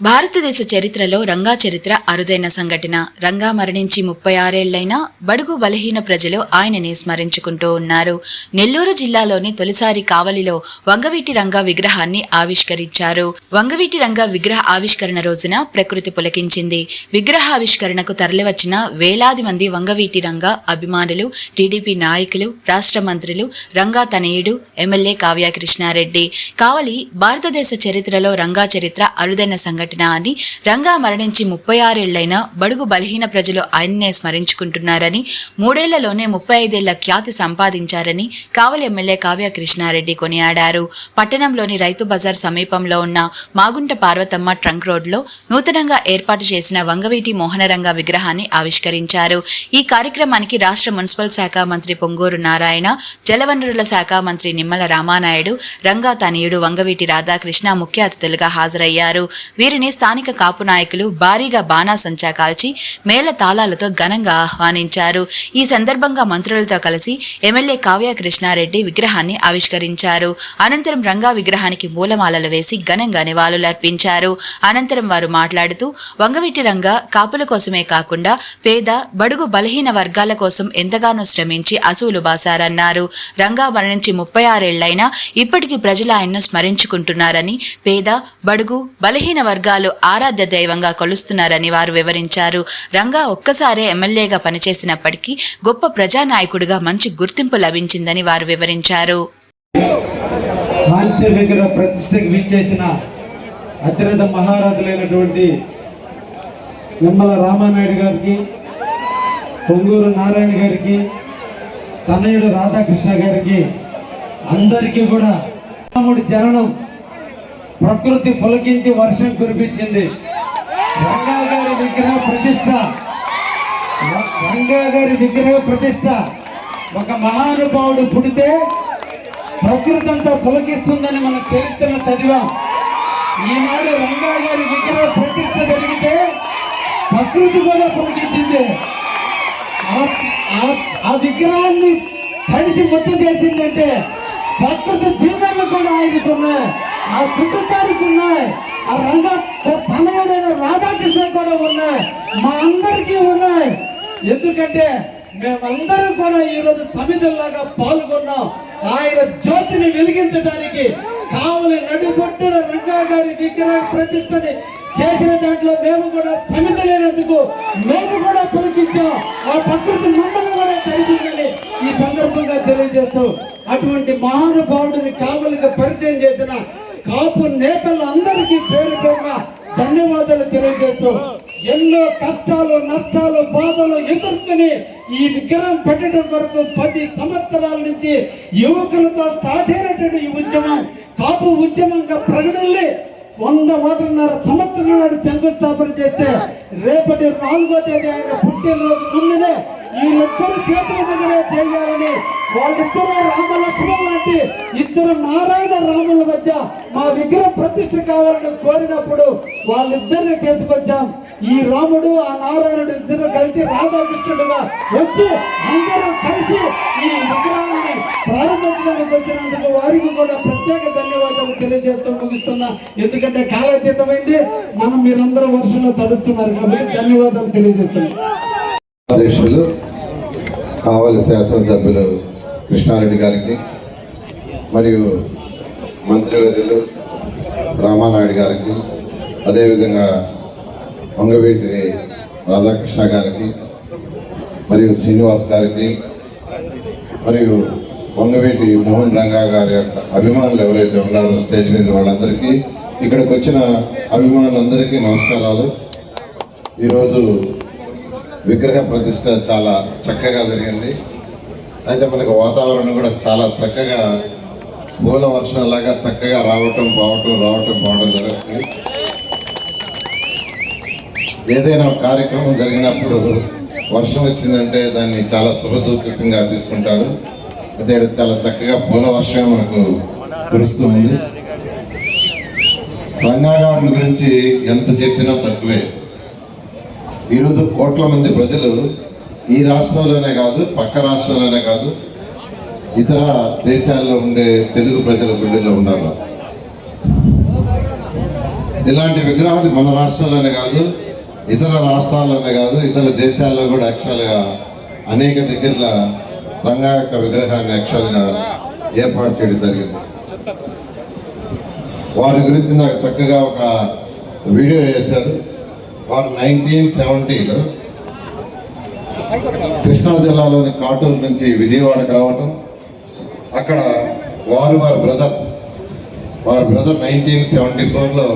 భారతదేశ చరిత్రలో రంగా చరిత్ర అరుదైన సంఘటన. రంగా మరణించి 36 ఏళ్లైనా బడుగు బలహీన ప్రజలు ఆయనని స్మరించుకుంటూ ఉన్నారు. నెల్లూరు జిల్లాలోని తొలిసారి కావలిలో వంగవీటి రంగా విగ్రహాన్ని ఆవిష్కరించారు. వంగవీటి రంగా విగ్రహ ఆవిష్కరణ రోజున ప్రకృతి పులకించింది. విగ్రహావిష్కరణకు తరలివచ్చిన వేలాది మంది వంగవీటి రంగా అభిమానులు, టీడీపీ నాయకులు, రాష్ట్ర మంత్రులు, రంగా తనయుడు ఎమ్మెల్యే కావ్య కృష్ణారెడ్డి. కావలి భారతదేశ చరిత్రలో రంగా చరిత్ర అరుదైన సంఘటన అని, రంగా మరణించి 36 ఏళ్లైనా బడుగు బలహీన ప్రజలు ఆయన్నే స్మరించుకుంటున్నారని, 3 ఏళ్లలోనే 35 ఏళ్ల ఖ్యాతి సంపాదించారని కావలి ఎమ్మెల్యే కావ్య కృష్ణారెడ్డి కొనియాడారు. పట్టణంలోని రైతు బజార్ సమీపంలో ఉన్న మాగుంట పార్వతమ్మ ట్రంక్ రోడ్లో నూతనంగా ఏర్పాటు చేసిన వంగవీటి మోహనరంగ విగ్రహాన్ని ఆవిష్కరించారు. ఈ కార్యక్రమానికి రాష్ట్ర మున్సిపల్ శాఖ మంత్రి పొంగూరు నారాయణ, జలవనరుల శాఖ మంత్రి నిమ్మల రామానాయుడు, రంగా తనయుడు వంగవీటి రాధాకృష్ణ ముఖ్య అతిథులుగా హాజరయ్యారు. వీరిని స్థానిక కాపు నాయకులు భారీగా బాణాసంచా కాల్చి మేళ తాళాలతో ఘనంగా ఆహ్వానించారు. ఈ సందర్భంగా మంత్రులతో కలిసి ఎమ్మెల్యే కావ్య కృష్ణారెడ్డి విగ్రహాన్ని ఆవిష్కరించారు. అనంతరం రంగా విగ్రహానికి పూలమాలలు వేసి ఘనంగా నివాళులర్పించారు. అనంతరం వారు మాట్లాడుతూ, వంగవీటి రంగా కాపుల కోసమే కాకుండా పేద బడుగు బలహీన వర్గాల కోసం ఎంతగానో శ్రమించి అసూలు బాసారన్నారు. రంగా మరణించి 36 ఏళ్లైనా ఇప్పటికీ ప్రజలు ఆయన్ను స్మరించుకుంటున్నారని, పేద బడుగు బలహీన వర్గాలు ఆరాధ్య దైవంగా కొలుస్తున్నారని వారు వివరించారు. రంగా ఒక్కసారే ఎమ్మెల్యేగా పనిచేసినప్పటికీ గొప్ప ప్రజానాయకుడిగా మంచి గుర్తింపు లభించిందని వారు వివరించారు. అత్యంత మహారాజులైనటువంటి నిమ్మల రామానాయుడు గారికి, పొంగూరు నారాయణ గారికి, తనయుడు రాధాకృష్ణ గారికి, అందరికీ కూడా రాముడి జననం ప్రకృతి పులకించి వర్షం కురిపించింది. రంగా గారి విగ్రహ ప్రతిష్ట ఒక మహానుభావుడు పుడితే ప్రకృతి అంతా పులకిస్తుందని మన చరిత్రను చదివాం. ఈనాడు రంగా గారి విగ్రహ ప్రతిష్ట జరిగితే ప్రకృతి కూడా పులకించింది. ఆ విగ్రహాన్ని తడిసి ముద్ద చేసిందంటే ప్రకృతి దీవెనలు కూడా ఆయనకున్నాయి, ఆ కుటుంబానికి ఉన్నాయి, ఆ రంగా తనయుడైన రాధాకృష్ణ కూడా ఉన్నాయి, మా అందరికీ ఉన్నాయి. ఎందుకంటే మేమందరం కూడా ఈరోజు సమిధుల్లాగా పాల్గొన్నాం. ఆయన జ్యోతిని వెలిగించడానికి కావలి నడిబొట్టున రంగా గారి విగ్రహ ప్రతిష్టని చేసిన దాంట్లో మేము కూడా సమిధులైనందుకు మేము కూడా పులకించాం. ఆ ప్రకృతి మండలం కూడా కలిగిందని ఈ సందర్భంగా తెలియజేస్తూ, అటువంటి మహానుభావుడిని కావలికి పరిచయం చేసిన కాపు నేతలందరికీ పేరు పేరున ధన్యవాదాలు తెలియజేస్తూ, ఎన్నో కష్టాలు నష్టాలు బాధలు ఎదుర్కొని ఈ విగ్రహం పెట్టడం వరకు 10 సంవత్సరాల నుంచి యువకులతో స్టార్ట్ అయినటువంటి ఈ ఉద్యమం కాపు ఉద్యమంగా ప్రకటనలే 101.5 సంవత్సరం నాడు శంకుస్థాపన చేస్తే రేపటి 4వ తేదీ ఆయన పుట్టినరోజు ముందునే వీళ్ళిద్దరు చేతుల దగ్గరే చేయాలని, వాళ్ళిద్దరూ రామలక్ష్మణ్ లాంటి ఇద్దరు నారాయణ రాముల మధ్య మా విగ్రహ ప్రతిష్ఠ కావాలని కోరినప్పుడు వాళ్ళిద్దరిని తీసుకొచ్చాం. ఈ రాముడు ఆ నారాయణుడు ఇద్దరు కలిసి రాధాకృష్ణుడుగా వచ్చి అందరూ కలిసి ఈ విగ్రహాన్ని ప్రారంభించడానికి వచ్చినందుకు వారికి కూడా ప్రత్యేక ధన్యవాదాలు తెలియజేస్తూ ముగిస్తున్నా. ఎందుకంటే కాలాతీతమైంది, మనం మీరందరూ వర్షంలో తడుస్తున్నారు కాబట్టి ధన్యవాదాలు తెలియజేస్తున్నాం. అధ్యక్షులు కావలి శాసనసభ్యులు కృష్ణారెడ్డి గారికి, మరియు మంత్రివర్యులు రామానాయుడు గారికి, అదేవిధంగా వంగవీటి రాధాకృష్ణ గారికి, మరియు శ్రీనివాస్ గారికి, మరియు వంగవీటి మోహన్ రంగా గారి యొక్క అభిమానులు ఎవరైతే ఉన్నారో స్టేజ్ మీద వాళ్ళందరికీ, ఇక్కడికి వచ్చిన అభిమానులందరికీ నమస్కారాలు. ఈరోజు విగ్రహ ప్రతిష్ట చాలా చక్కగా జరిగింది. అయితే మనకు వాతావరణం కూడా చాలా చక్కగా పూల వర్షంలాగా చక్కగా రావటం పోవటం జరుగుతుంది. ఏదైనా కార్యక్రమం జరిగినప్పుడు వర్షం వచ్చిందంటే దాన్ని చాలా శుభసూచితంగా తీసుకుంటారు. అదే చాలా చక్కగా పూల వర్షం మనకు కురుస్తూ ఉంది. రంగా గారి గురించి ఎంత చెప్పినా తక్కువే. ఈరోజు కోట్ల మంది ప్రజలు ఈ రాష్ట్రంలోనే కాదు, పక్క రాష్ట్రంలోనే కాదు, ఇతర దేశాల్లో ఉండే తెలుగు ప్రజల గుండెల్లో ఉన్నారు. ఇలాంటి విగ్రహాలు మన రాష్ట్రాల్లోనే కాదు, ఇతర రాష్ట్రాల్లోనే కాదు, ఇతర దేశాల్లో కూడా యాక్చువల్గా అనేక దగ్గరలో రంగా యొక్క విగ్రహాన్ని యాక్చువల్గా ఏర్పాటు చేయడం జరిగింది. వారి గురించి నాకు చక్కగా ఒక వీడియో వేశారు. వారు 1970లో కృష్ణా జిల్లాలోని కాటూరు నుంచి విజయవాడకు రావటం, అక్కడ వారి బ్రదర్ 1974లో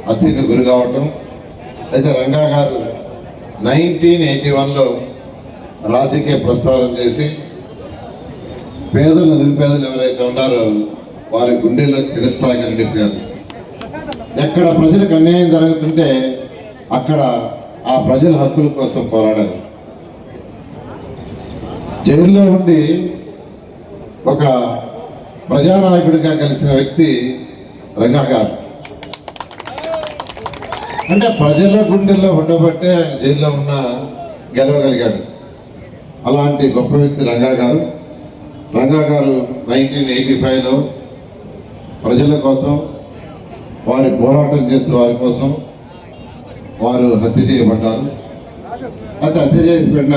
హత్యకు గురి కావటం. అయితే రంగా గారు 1981లో రాజకీయ ప్రస్థానం చేసి నిరుపేదలు ఎవరైతే ఉన్నారో వారి గుండెల్లో స్థిరస్థాయిగా నిలిపారు. ఎక్కడ ప్రజలకు అన్యాయం జరుగుతుంటే అక్కడ ఆ ప్రజల హక్కుల కోసం పోరాడారు. జైల్లో ఉండి ఒక ప్రజానాయకుడిగా కలిసిన వ్యక్తి రంగా గారు. అంటే ప్రజల గుండెల్లో ఉండబట్టే ఆయన జైల్లో ఉన్న గెలవగలిగాడు. అలాంటి గొప్ప వ్యక్తి రంగా గారు. 1985లో ప్రజల కోసం వారి పోరాటం చేసే వారి కోసం వారు హత్య చేయబడ్డారు. అయితే హత్య చేయబడిన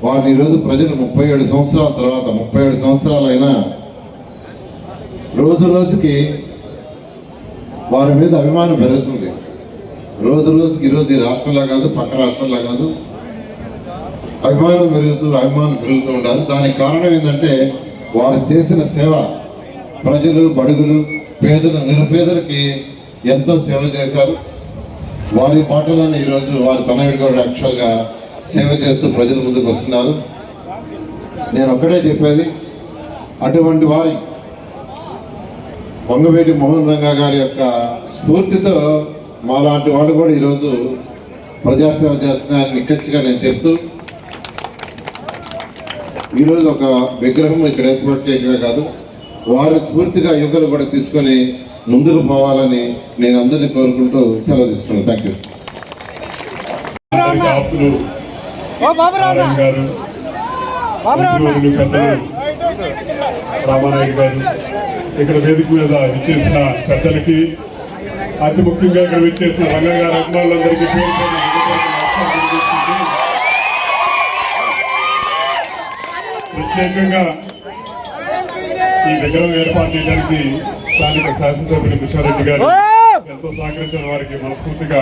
వారిని ఈరోజు ప్రజలు 37 సంవత్సరాల తర్వాత 37 సంవత్సరాలైనా రోజు రోజుకి వారి మీద అభిమానం పెరుగుతుంది. రోజు రోజుకి ఈరోజు ఈ రాష్ట్రంలో కాదు, పక్క రాష్ట్రంలో కాదు, అభిమానం పెరుగుతూ ఉండాలి. దానికి కారణం ఏంటంటే వారు చేసిన సేవ. ప్రజలు, బడుగులు, పేదలు, నిరుపేదలకి ఎంతో సేవ చేశారు. వారి మాటలను ఈరోజు వారి తనయుడు కూడా యాక్చువల్గా సేవ చేస్తూ ప్రజల ముందుకు వస్తున్నారు. నేను ఒక్కడే చెప్పేది, అటువంటి వారి వంగవేటి మోహన్ రంగా గారి యొక్క స్ఫూర్తితో మాలాంటి వాడు కూడా ఈరోజు ప్రజాసేవ చేస్తున్నారని నిక్కచ్చిగా నేను చెప్తూ, ఈరోజు ఒక విగ్రహం ఇక్కడ ఏర్పాటు చేయడమే కాదు, వారి స్ఫూర్తిగా యువకులు కూడా తీసుకొని ముందుకు పోవాలని నేను అందరినీ కోరుకుంటూ సెలవు తీసుకున్నాను. Thank you. రామానాయుడు గారు, ఇక్కడ వేదిక మీద విచ్చేసిన పెద్దలకి, అతి ముఖ్యంగా ఇక్కడ విచ్చేసిన రంగా గారి అభిమానులందరికీ ప్రత్యేకంగా ఈ విగ్రహం ఏర్పాటు చేయడానికి స్థానిక శాసనసభ్యులు కృష్ణారెడ్డి గారు ఎంతో సహకరించిన వారికి మనస్ఫూర్తిగా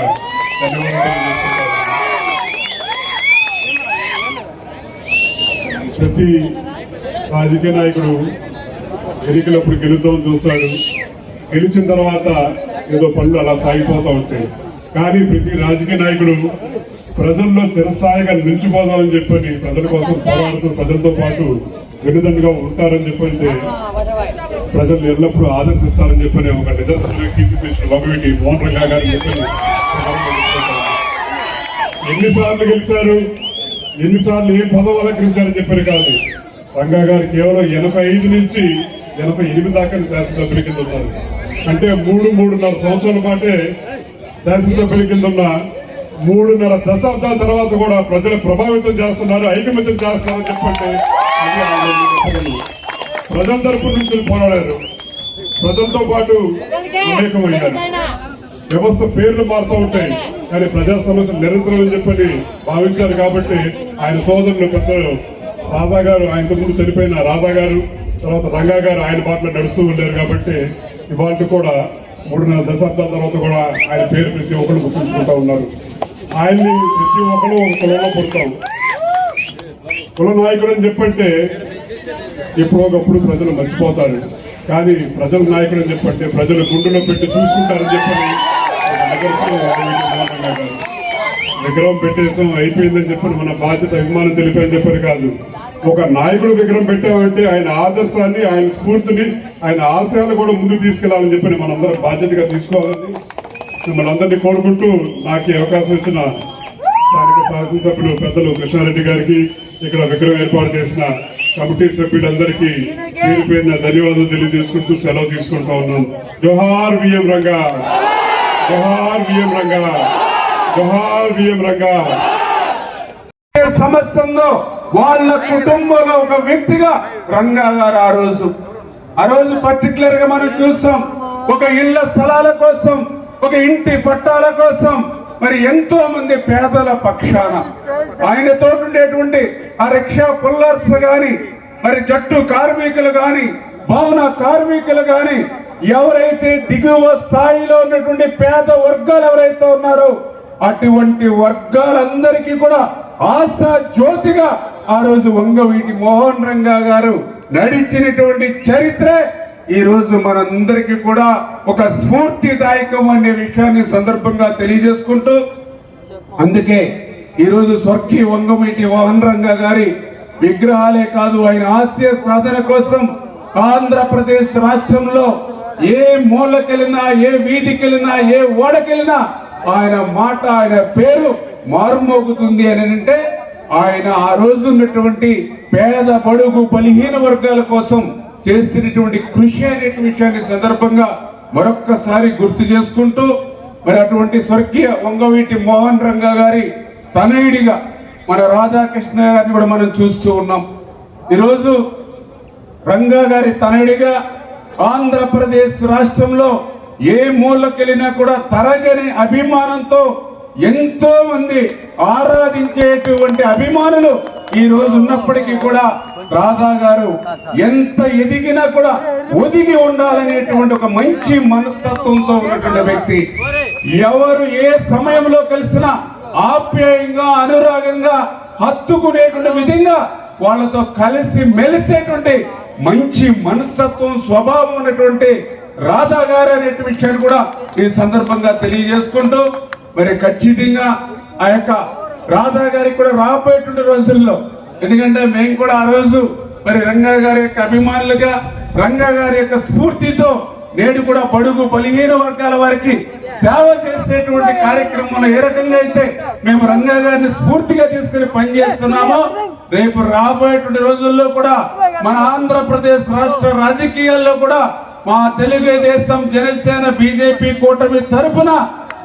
ధన్యవాదాలు తెలియజేస్తున్నారు. ప్రతి రాజకీయ నాయకుడు ఎన్నికలప్పుడు గెలుద్దామని చూస్తాడు. గెలిచిన తర్వాత ఏదో పనులు అలా సాగిపోతూ ఉంటాయి. కానీ ప్రతి రాజకీయ నాయకుడు ప్రజల్లో చిరస్థాయిగా నిలిచిపోదామని చెప్పని, ప్రజల కోసం పోరాడుతూ ప్రజలతో పాటు వెన్నుదండుగా ఉంటారని చెప్పంటే ప్రజలు ఎల్లప్పుడూ ఆదర్శిస్తారని చెప్పని ఒక నిదర్శనంగా కీర్తించిన వంగవేటి మోహన్ రంగా గారు చెప్పని ఎన్నిసార్లు గెలిచారు, ఎన్నిసార్లు ఏ పదవి అలంకరించారని చెప్పని కాదు. రంగా గారు కేవలం 85 నుంచి 88 దాకా శాసనసభ్యుల కింద ఉన్నారు. అంటే 3.5 సంవత్సరాల పాటే శాసనసభ్యుల కింద ఉన్న 3.5 దశాబ్దాల తర్వాత కూడా ప్రజలు ప్రభావితం చేస్తున్నారు, ఐకమత్యం చేస్తున్నారని చెప్పంటే అది ప్రజల తరపు నుంచి పోరాడారు. ప్రజలతో పాటు అనేకమయ్యారు. వ్యవస్థ పేర్లు మారుతూ ఉంటాయి కానీ ప్రజా సమస్యలు నిరంతరం అని చెప్పని భావించారు. కాబట్టి ఆయన సోదరులు పెద్దలు రాధా గారు, ఆయనకు ముందు చనిపోయిన రాధా గారు, తర్వాత రంగా గారు ఆయన బాటలో నడుస్తూ వెళ్ళారు. కాబట్టి ఇవాళ కూడా 3.5 దశాబ్దాల తర్వాత కూడా ఆయన పేరు ప్రతి ఒక్కరు గుర్తుంచుకుంటూ ఉన్నారు. ఆయన్ని ప్రతి ఒక్కరు ఒక కులంలో పుడతాం. కుల నాయకుడు అని చెప్పంటే ఎప్పుడో ఒకప్పుడు ప్రజలు మర్చిపోతారు. కానీ ప్రజల నాయకుడు అని చెప్పంటే ప్రజలు గుండెలో పెట్టి చూసుకుంటారని చెప్పని విగ్రహం పెట్టేసాం అయిపోయిందని చెప్పని మన బాధ్యత అభిమానం తెలిపాయని చెప్పని కాదు. ఒక నాయకుడు విగ్రహం పెట్టామంటే ఆయన ఆదర్శాన్ని, ఆయన స్ఫూర్తిని, ఆయన ఆశయాలు కూడా ముందుకు తీసుకెళ్లాలని చెప్పని మనందరం బాధ్యతగా తీసుకోవాలని మనందరినీ కోరుకుంటూ నాకు ఈ అవకాశం ఇచ్చిన స్థానిక శాసనసభ్యులు పెద్దలు కృష్ణారెడ్డి గారికి, ఇక్కడ విగ్రహం ఏర్పాటు చేసిన కమిటీ సభ్యులందరికీ పేరు పేరున ధన్యవాదాలు తెలియజేసుకుంటూ సెలవు తీసుకుంటా ఉన్నాను. జోహార్ విఎం రంగా, జోహార్ విఎం రంగా, జోహార్ విఎం రంగా. సమస్య ఉందో వాళ్ళ కుటుంబంలో ఒక వ్యక్తిగా రంగా గారు ఆ రోజు పర్టికులర్ గా మనం చూస్తాం. ఒక ఇళ్ల స్థలాల కోసం ఒక ఇంటి పట్టాల కోసం మరి ఎంతో మంది పేదల పక్షాన ఆయనతో ఉండేటువంటి ఆ రిక్షా పుల్లర్స్ గాని, మరి జట్టు కార్మికులు గాని, భవన కార్మికులు గాని, ఎవరైతే దిగువ స్థాయిలో ఉన్నటువంటి పేద వర్గాలు ఎవరైతే ఉన్నారో అటువంటి వర్గాలందరికీ కూడా ఆశా జ్యోతిగా ఆ రోజు వంగవీటి మోహన్ రంగా గారు నడిచినటువంటి చరిత్రే ఈ రోజు మనందరికీ కూడా ఒక స్ఫూర్తిదాయకం అనే విషయాన్ని సందర్భంగా తెలియజేసుకుంటూ, అందుకే ఈరోజు స్వర్గీయ వంగవీటి మోహన్ రంగా గారి విగ్రహాలే కాదు, ఆయన ఆశయ సాధన కోసం ఆంధ్రప్రదేశ్ రాష్ట్రంలో ఏ మూలకెళ్ళినా, ఏ వీధికెళ్ళినా, ఏ ఓడకెళ్ళినా ఆయన మాట, ఆయన పేరు మారుమోగుతుంది అని అంటే ఆయన ఆ రోజు ఉన్నటువంటి పేద బడుగు బలహీన వర్గాల కోసం చేసినటువంటి కృషి అనే విషయాన్ని సందర్భంగా మరొక్కసారి గుర్తు చేసుకుంటూ, మరి అటువంటి స్వర్గీయ వంగవీటి మోహన్ రంగా గారి తనయుడిగా మన రాధాకృష్ణ గారిని కూడా మనం చూస్తూ ఉన్నాం. ఈరోజు రంగా గారి తనయుడిగా ఆంధ్రప్రదేశ్ రాష్ట్రంలో ఏ మూలకెళ్ళినా కూడా తరగని అభిమానంతో ఎంతో మంది ఆరాధించేటువంటి అభిమానులు ఈ రోజు ఉన్నప్పటికీ కూడా రాధా గారు ఎంత ఎదిగినా కూడా ఒదిగి ఉండాలనేటువంటి ఒక మంచి మనస్తత్వంతో ఉన్నటువంటి వ్యక్తి. ఎవరు ఏ సమయంలో కలిసినా ఆప్యాయంగా, అనురాగంగా, హత్తుకునేటువంటి విధంగా వాళ్ళతో కలిసి మెలిసేటువంటి మంచి మనస్తత్వం, స్వభావం ఉన్నటువంటి రాధా గారు అనే విషయాన్ని కూడా ఈ సందర్భంగా తెలియజేసుకుంటూ, మరి ఖచ్చితంగా ఆ యొక్క రాధా గారికి కూడా రాబోయేటువంటి రోజుల్లో, ఎందుకంటే మేము కూడా ఆ రోజు మరి రంగా గారి యొక్క అభిమానులుగా, రంగా గారి యొక్క స్ఫూర్తితో నేడు కూడా బడుగు బలహీన వర్గాల వారికి సేవ చేసేటువంటి కార్యక్రమంలో ఏ రకంగా అయితే మేము రంగా గారిని స్ఫూర్తిగా తీసుకుని పనిచేస్తున్నామో, రేపు రాబోయేటువంటి రోజుల్లో కూడా మన ఆంధ్రప్రదేశ్ రాష్ట్ర రాజకీయాల్లో కూడా మా తెలుగుదేశం, జనసేన, బీజేపీ కూటమి తరపున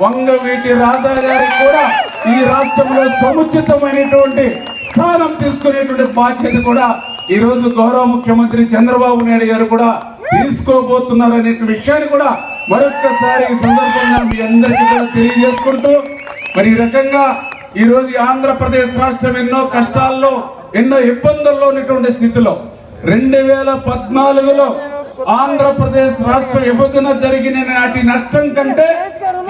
వంగవీటి రాధా గారికి కూడా ఈ రాష్ట్రంలో సముచితమైనటువంటి స్థానం తీసుకునేటువంటి బాధ్యత కూడా ఈ రోజు గౌరవ ముఖ్యమంత్రి చంద్రబాబు నాయుడు గారు కూడా తీసుకోబోతున్నారు అనే విషయాన్ని కూడా మరొక్కసారి ఈ సందర్భంగా మీ అందరికీ కూడా తెలియజేసుకుంటూ, మరి ఈ రకంగా ఈ రోజు ఆంధ్రప్రదేశ్ రాష్ట్రం ఎన్నో కష్టాల్లో, ఎన్నో ఇబ్బందుల్లో ఉన్నటువంటి స్థితిలో 2014లో ఆంధ్రప్రదేశ్ రాష్ట్ర విభజన జరిగిన నాటి నష్టం కంటే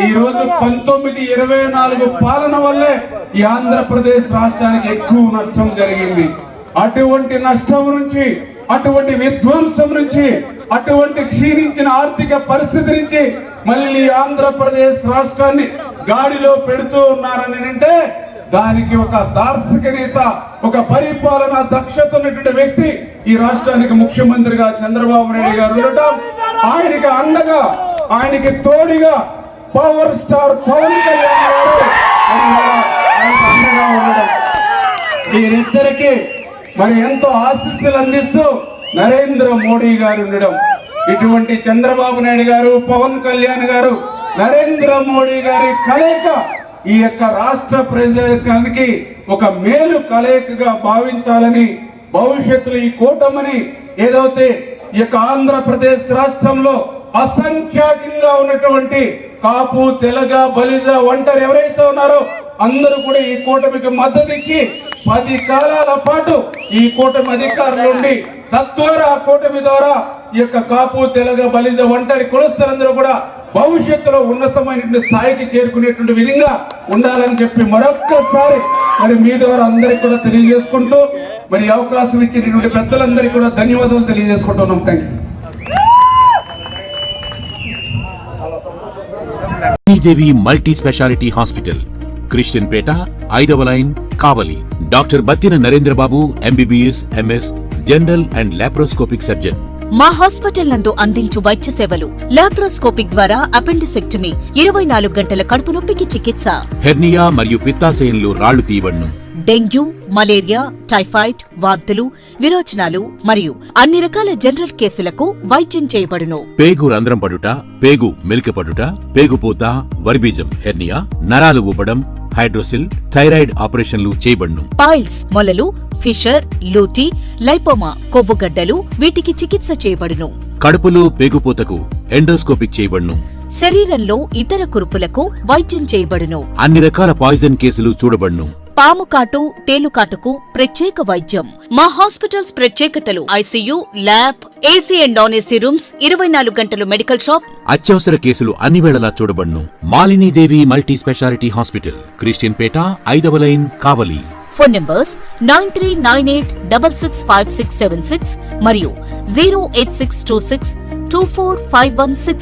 ఈ రోజు 1924 పాలన వల్లే ఈ ఆంధ్రప్రదేశ్ రాష్ట్రానికి ఎక్కువ నష్టం జరిగింది. అటువంటి నష్టం నుంచి, అటువంటి విధ్వంసం నుంచి, అటువంటి క్షీణించిన ఆర్థిక పరిస్థితి నుంచి మళ్ళీ ఆంధ్రప్రదేశ్ రాష్ట్రాన్ని గాడిలో పెడుతూ ఉన్నారని అంటే దానికి ఒక దార్శనిక నేత, ఒక పరిపాలన దక్షత ఉన్నటువంటి వ్యక్తి ఈ రాష్ట్రానికి ముఖ్యమంత్రిగా చంద్రబాబు నాయుడు గారు ఉండటం, ఆయనకి అండగా, ఆయనకి తోడుగా పవర్ స్టార్ పవన్ కళ్యాణ్ గారు ఆయనకు అండగా ఉండడం, వీరిద్దరికి మరి ఎంతో ఆశీస్సులు అందిస్తూ నరేంద్ర మోడీ గారు ఉండడం, ఇటువంటి చంద్రబాబు నాయుడు గారు, పవన్ కళ్యాణ్ గారు, నరేంద్ర మోడీ గారి కలయిక ఈ యొక్క రాష్ట్ర ప్రజానికి ఒక మేలు కలయికగా భావించాలని, భవిష్యత్తులో ఈ కూటమిని ఏదైతే ఈ యొక్క ఆంధ్రప్రదేశ్ రాష్ట్రంలో అసంఖ్యాకంగా ఉన్నటువంటి కాపు, తెలగ, బలిజ, ఒంటరి ఎవరైతే ఉన్నారో అందరూ కూడా ఈ కూటమికి మద్దతు ఇచ్చి 10 కాలాల పాటు ఈ కూటమి అధికారులు ఉండి తద్వారా ఆ కూటమి ద్వారా ఈ యొక్క కాపు, తెలగ, బలిజ, ఒంటరి కులస్తులందరూ కూడా భవిష్యత్తులో ఉన్నతమైనటువంటి స్థాయికి చేరుకునేటువంటి విధంగా ఉండాలని చెప్పి మరొక్కసారి మరి మీ ద్వారా అందరికి కూడా తెలియజేసుకుంటూ, మరి అవకాశం ఇచ్చినటువంటి పెద్దలందరికీ కూడా ధన్యవాదాలు తెలియజేసుకుంటున్నాం. Thank you. Devi multi speciality hospital, Christian Peta, 5వ line, Kavali. Doctor Battina Narendrababu, MBBS, MS, general and laparoscopic surgeon. మా హాస్పిటల్ నందు అందించు వైద్య సేవలు: లాప్రోస్కోపిక్ ద్వారా అపెండిసెక్టమీ, 24 గంటల కడుపు నొప్పికి చికిత్స, హెర్నియా మరియు పిత్తాశయంలో రాళ్లు తీయబడును, డెంగ్యూ, మలేరియా, టైఫాయిడ్, వాంతులు, విరోచనాలు మరియు అన్ని రకాల జనరల్ కేసులకు వైద్యం చేయబడును. పేగు రంధ్రం పడుట, పేగు మెలికపడుట, పేగుపూత, వర్బీజం, హెర్నియా, నరాలు ఉబ్బడం, హైడ్రోసిల్, థైరాయిడ్ ఆపరేషన్లు చేయబడును. పైల్స్, మొలలు, ఫిషర్, లూటీ, లైపోమా, కొవ్వుగడ్డలు వీటికి చికిత్స చేయబడును. కడుపులో పేగుపూతకు ఎండోస్కోపిక్ చేయబడును. శరీరంలో ఇతర కురుపులకు వైద్యం చేయబడును. అన్ని రకాల పాయిజన్ కేసులు చూడబడును. పాము కాటు, తేలుకాటుకు ప్రత్యేక వైద్యం. మా హాస్పిటల్స్ ప్రత్యేకతలు: ICU, lab, AC and non AC rooms, 24 గంటలు మెడికల్ షాప్. అత్యవసర కేసులు అన్ని వేళలా చూడబడును. Malinidevi multi speciality hospital, Christian Peta, 5వ లైన్, కావలి. ఫోన్ నంబర్స్ 9398665676 మరియు 08626245166.